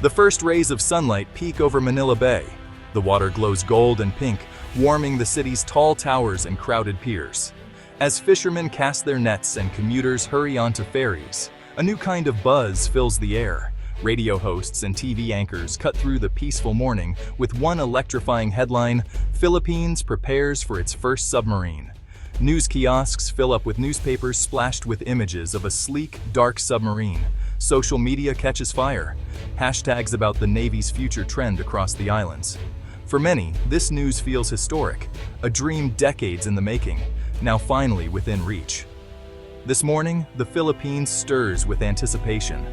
The first rays of sunlight peek over Manila Bay. The water glows gold and pink, warming the city's tall towers and crowded piers. As fishermen cast their nets and commuters hurry onto ferries, a new kind of buzz fills the air. Radio hosts and TV anchors cut through the peaceful morning with one electrifying headline: Philippines prepares for its first submarine. News kiosks fill up with newspapers splashed with images of a sleek, dark submarine. Social media catches fire. Hashtags about the Navy's future trend across the islands. For many, this news feels historic, a dream decades in the making, now finally within reach. This morning, the Philippines stirs with anticipation.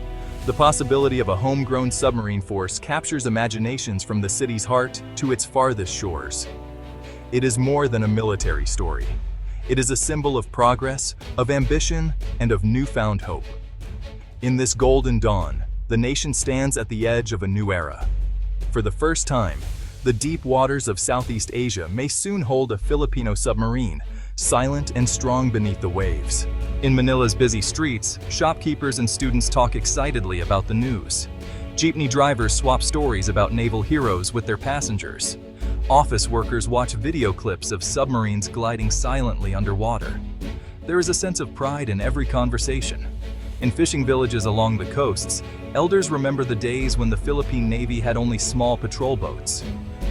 The possibility of a homegrown submarine force captures imaginations from the city's heart to its farthest shores. It is more than a military story. It is a symbol of progress, of ambition, and of newfound hope. In this golden dawn, the nation stands at the edge of a new era. For the first time, the deep waters of Southeast Asia may soon hold a Filipino submarine, silent and strong beneath the waves. In Manila's busy streets, shopkeepers and students talk excitedly about the news. Jeepney drivers swap stories about naval heroes with their passengers. Office workers watch video clips of submarines gliding silently underwater. There is a sense of pride in every conversation. In fishing villages along the coasts, elders remember the days when the Philippine Navy had only small patrol boats.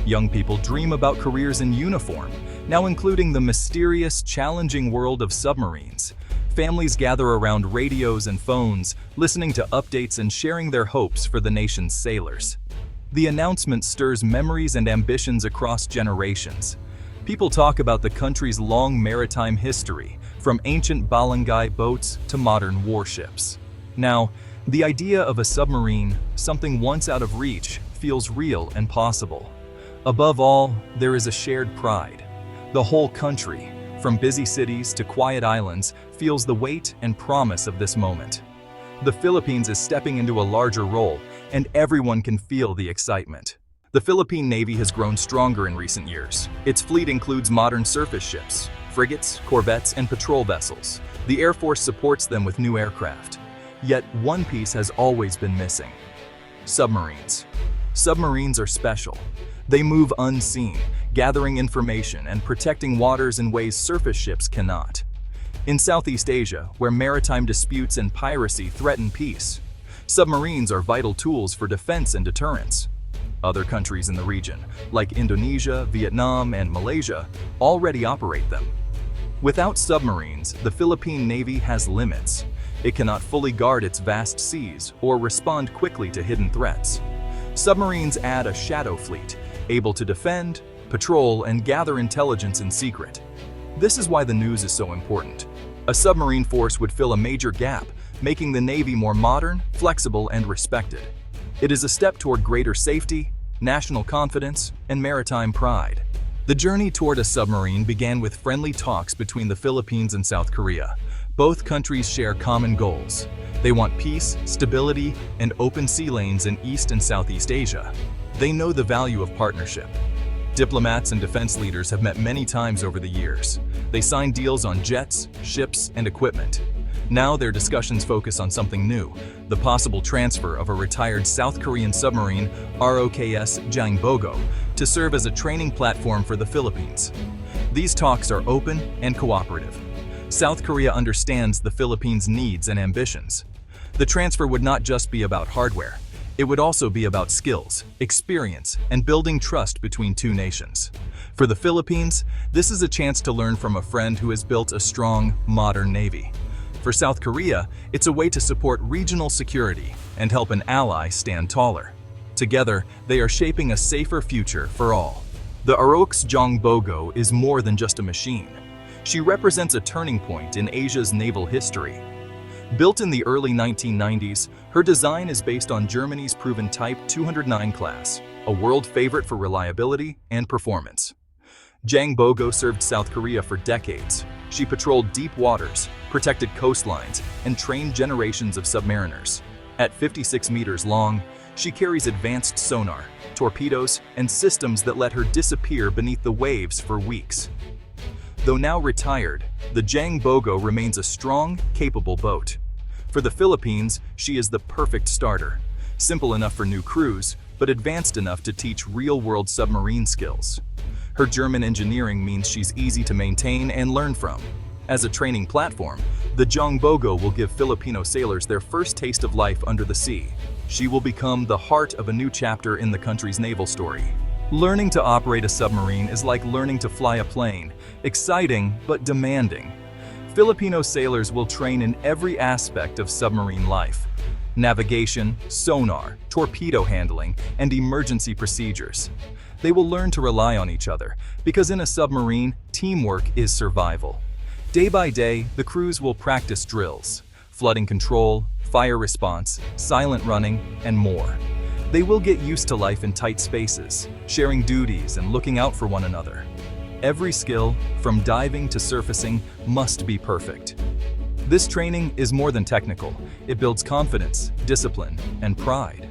Young people dream about careers in uniform, now including the mysterious, challenging world of submarines. Families gather around radios and phones, listening to updates and sharing their hopes for the nation's sailors. The announcement stirs memories and ambitions across generations. People talk about the country's long maritime history, from ancient barangay boats to modern warships. Now, the idea of a submarine, something once out of reach, feels real and possible. Above all, there is a shared pride. The whole country, from busy cities to quiet islands, feels the weight and promise of this moment. The Philippines is stepping into a larger role, and everyone can feel the excitement. The Philippine Navy has grown stronger in recent years. Its fleet includes modern surface ships, frigates, corvettes, and patrol vessels. The Air Force supports them with new aircraft. Yet one piece has always been missing: submarines. Submarines are special. They move unseen, gathering information and protecting waters in ways surface ships cannot. In Southeast Asia, where maritime disputes and piracy threaten peace, submarines are vital tools for defense and deterrence. Other countries in the region, like Indonesia, Vietnam, and Malaysia, already operate them. Without submarines, the Philippine Navy has limits. It cannot fully guard its vast seas or respond quickly to hidden threats. Submarines add a shadow fleet, able to defend, patrol, and gather intelligence in secret. This is why the news is so important. A submarine force would fill a major gap, making the Navy more modern, flexible, and respected. It is a step toward greater safety, national confidence, and maritime pride. The journey toward a submarine began with friendly talks between the Philippines and South Korea. Both countries share common goals. They want peace, stability, and open sea lanes in East and Southeast Asia. They know the value of partnership. Diplomats and defense leaders have met many times over the years. They signed deals on jets, ships, and equipment. Now their discussions focus on something new: the possible transfer of a retired South Korean submarine, ROKS Jang Bogo, to serve as a training platform for the Philippines. These talks are open and cooperative. South Korea understands the Philippines' needs and ambitions. The transfer would not just be about hardware. It would also be about skills, experience, and building trust between two nations. For the Philippines, this is a chance to learn from a friend who has built a strong, modern navy. For South Korea, it's a way to support regional security and help an ally stand taller. Together, they are shaping a safer future for all. The ROKS Jang Bogo is more than just a machine. She represents a turning point in Asia's naval history. Built in the early 1990s, her design is based on Germany's proven Type 209 class, a world favorite for reliability and performance. Jang Bogo served South Korea for decades. She patrolled deep waters, protected coastlines, and trained generations of submariners. At 56 meters long, she carries advanced sonar, torpedoes, and systems that let her disappear beneath the waves for weeks. Though now retired, the Jang Bogo remains a strong, capable boat. For the Philippines, she is the perfect starter. simple enough for new crews, but advanced enough to teach real-world submarine skills. Her German engineering means she's easy to maintain and learn from. As a training platform, the Jang Bogo will give Filipino sailors their first taste of life under the sea. She will become the heart of a new chapter in the country's naval story. Learning to operate a submarine is like learning to fly a plane, exciting but demanding. Filipino sailors will train in every aspect of submarine life: navigation, sonar, torpedo handling, and emergency procedures. They will learn to rely on each other, because in a submarine, teamwork is survival. Day by day, the crews will practice drills, flooding control, fire response, silent running, and more. They will get used to life in tight spaces, sharing duties and looking out for one another. Every skill, from diving to surfacing, must be perfect. This training is more than technical. It builds confidence, discipline, and pride.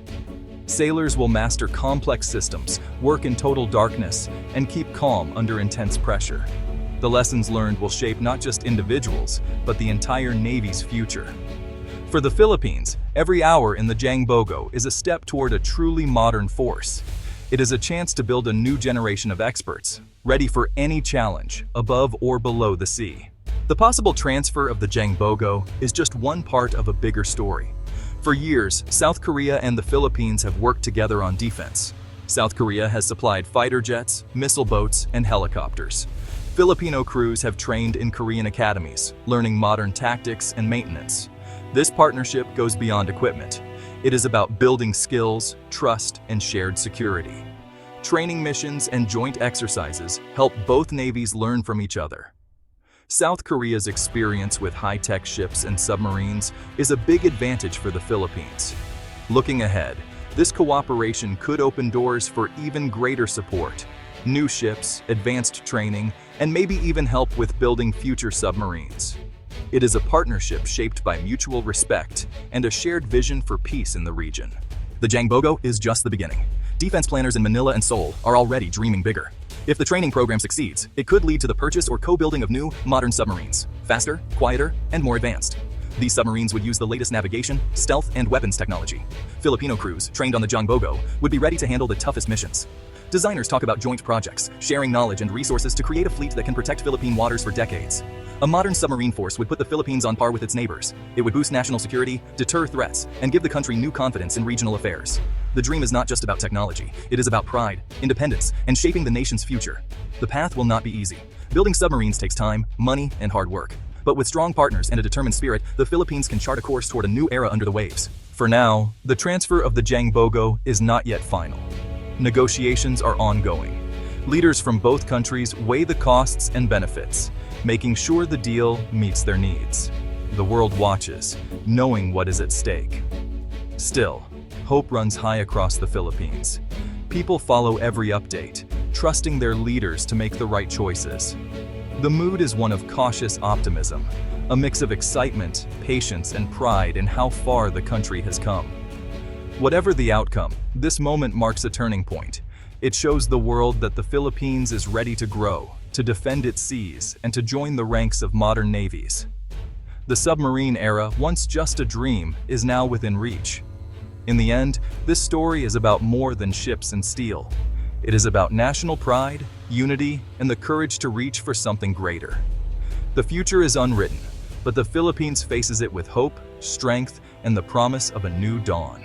Sailors will master complex systems, work in total darkness, and keep calm under intense pressure. The lessons learned will shape not just individuals, but the entire Navy's future. For the Philippines, every hour in the Jang Bogo is a step toward a truly modern force. It is a chance to build a new generation of experts, ready for any challenge, above or below the sea. The possible transfer of the Jang Bogo is just one part of a bigger story. For years, South Korea and the Philippines have worked together on defense. South Korea has supplied fighter jets, missile boats, and helicopters. Filipino crews have trained in Korean academies, learning modern tactics and maintenance. This partnership goes beyond equipment. It is about building skills, trust, and shared security. Training missions and joint exercises help both navies learn from each other. South Korea's experience with high-tech ships and submarines is a big advantage for the Philippines. Looking ahead, this cooperation could open doors for even greater support, new ships, advanced training, and maybe even help with building future submarines. It is a partnership shaped by mutual respect and a shared vision for peace in the region. The Jang Bogo is just the beginning. Defense planners in Manila and Seoul are already dreaming bigger. If the training program succeeds, it could lead to the purchase or co-building of new, modern submarines, faster, quieter, and more advanced. These submarines would use the latest navigation, stealth, and weapons technology. Filipino crews, trained on the Jang Bogo, would be ready to handle the toughest missions. Designers talk about joint projects, sharing knowledge and resources to create a fleet that can protect Philippine waters for decades. A modern submarine force would put the Philippines on par with its neighbors. It would boost national security, deter threats, and give the country new confidence in regional affairs. The dream is not just about technology, it is about pride, independence, and shaping the nation's future. The path will not be easy. Building submarines takes time, money, and hard work. But with strong partners and a determined spirit, the Philippines can chart a course toward a new era under the waves. For now, the transfer of the Jang Bogo is not yet final. Negotiations are ongoing. Leaders from both countries weigh the costs and benefits, making sure the deal meets their needs. The world watches, knowing what is at stake. Still, hope runs high across the Philippines. People follow every update, trusting their leaders to make the right choices. The mood is one of cautious optimism, a mix of excitement, patience, and pride in how far the country has come. Whatever the outcome, this moment marks a turning point. It shows the world that the Philippines is ready to grow, to defend its seas, and to join the ranks of modern navies. The submarine era, once just a dream, is now within reach. In the end, this story is about more than ships and steel. It is about national pride, unity, and the courage to reach for something greater. The future is unwritten, but the Philippines faces it with hope, strength, and the promise of a new dawn.